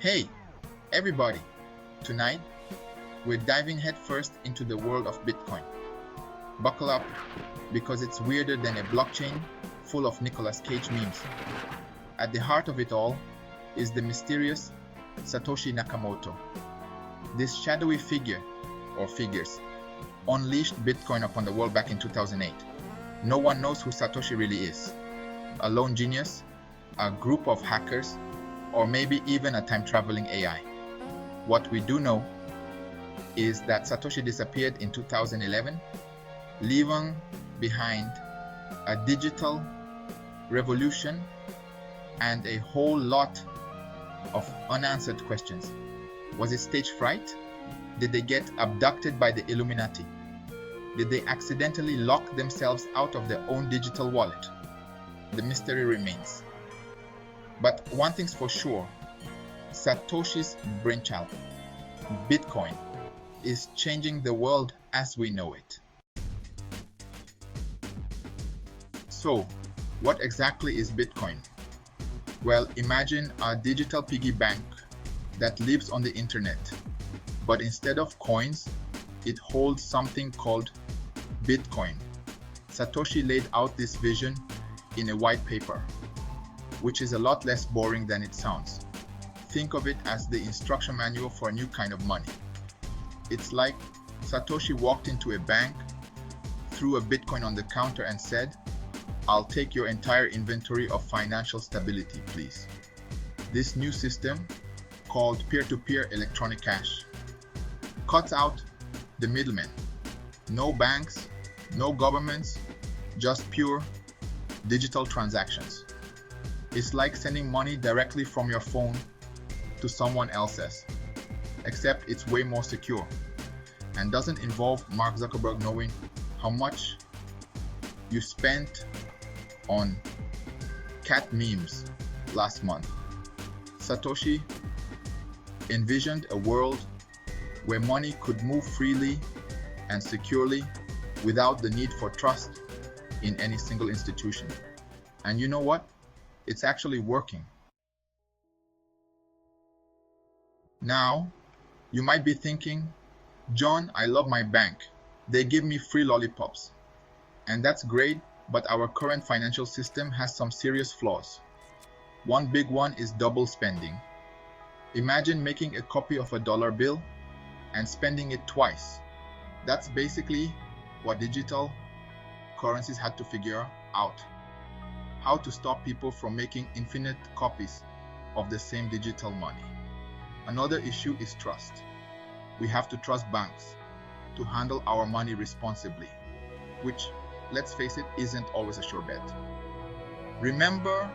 Hey, everybody! Tonight, we're diving headfirst into the world of Bitcoin. Buckle up, because it's weirder than a blockchain full of Nicolas Cage memes. At the heart of it all is the mysterious Satoshi Nakamoto. This shadowy figure, or figures, unleashed Bitcoin upon the world back in 2008. No one knows who Satoshi really is. A lone genius, a group of hackers, or maybe even a time-traveling AI. What we do know is that Satoshi disappeared in 2011, leaving behind a digital revolution and a whole lot of unanswered questions. Was it stage fright? Did they get abducted by the Illuminati? Did they accidentally lock themselves out of their own digital wallet? The mystery remains. But one thing's for sure, Satoshi's brainchild, Bitcoin, is changing the world as we know it. So, what exactly is Bitcoin? Well, imagine a digital piggy bank that lives on the internet, but instead of coins, it holds something called Bitcoin. Satoshi laid out this vision in a white paper, which is a lot less boring than it sounds. Think of it as the instruction manual for a new kind of money. It's like Satoshi walked into a bank, threw a Bitcoin on the counter and said, "I'll take your entire inventory of financial stability, please." This new system, called peer-to-peer electronic cash, cuts out the middlemen. No banks, no governments, just pure digital transactions. It's like sending money directly from your phone to someone else's, except it's way more secure and doesn't involve Mark Zuckerberg knowing how much you spent on cat memes last month. Satoshi envisioned a world where money could move freely and securely without the need for trust in any single institution. And you know what? It's actually working. Now, you might be thinking, "John, I love my bank. They give me free lollipops." And that's great, but our current financial system has some serious flaws. One big one is double spending. Imagine making a copy of a dollar bill and spending it twice. That's basically what digital currencies had to figure out. How to stop people from making infinite copies of the same digital money. Another issue is trust. We have to trust banks to handle our money responsibly, which, let's face it, isn't always a sure bet. Remember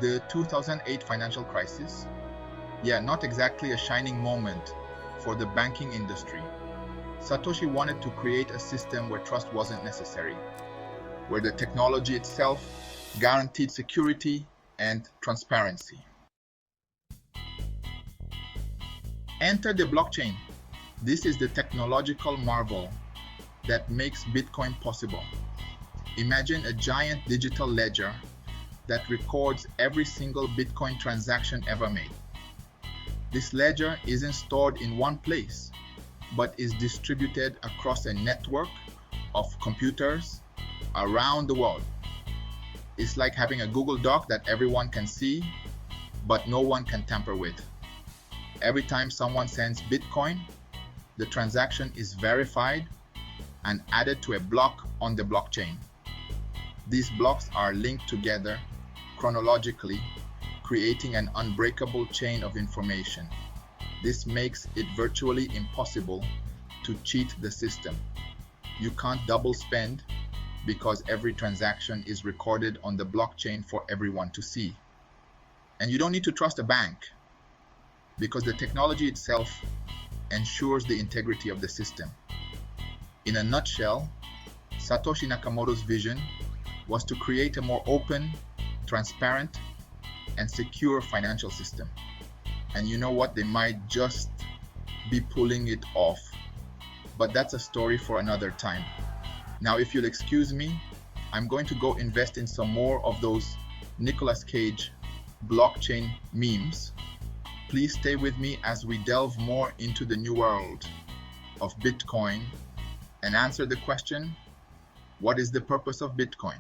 the 2008 financial crisis? Yeah, not exactly a shining moment for the banking industry. Satoshi wanted to create a system where trust wasn't necessary, where the technology itself guaranteed security and transparency. Enter the blockchain. This is the technological marvel that makes Bitcoin possible. Imagine a giant digital ledger that records every single Bitcoin transaction ever made. This ledger isn't stored in one place, but is distributed across a network of computers around the world. It's like having a Google Doc that everyone can see, but no one can tamper with. Every time someone sends Bitcoin, the transaction is verified and added to a block on the blockchain. These blocks are linked together chronologically, creating an unbreakable chain of information. This makes it virtually impossible to cheat the system. You can't double spend because every transaction is recorded on the blockchain for everyone to see. And you don't need to trust a bank because the technology itself ensures the integrity of the system. In a nutshell, Satoshi Nakamoto's vision was to create a more open, transparent, and secure financial system. And you know what? They might just be pulling it off. But that's a story for another time. Now, if you'll excuse me, I'm going to go invest in some more of those Nicolas Cage blockchain memes. Please stay with me as we delve more into the new world of Bitcoin and answer the question, what is the purpose of Bitcoin?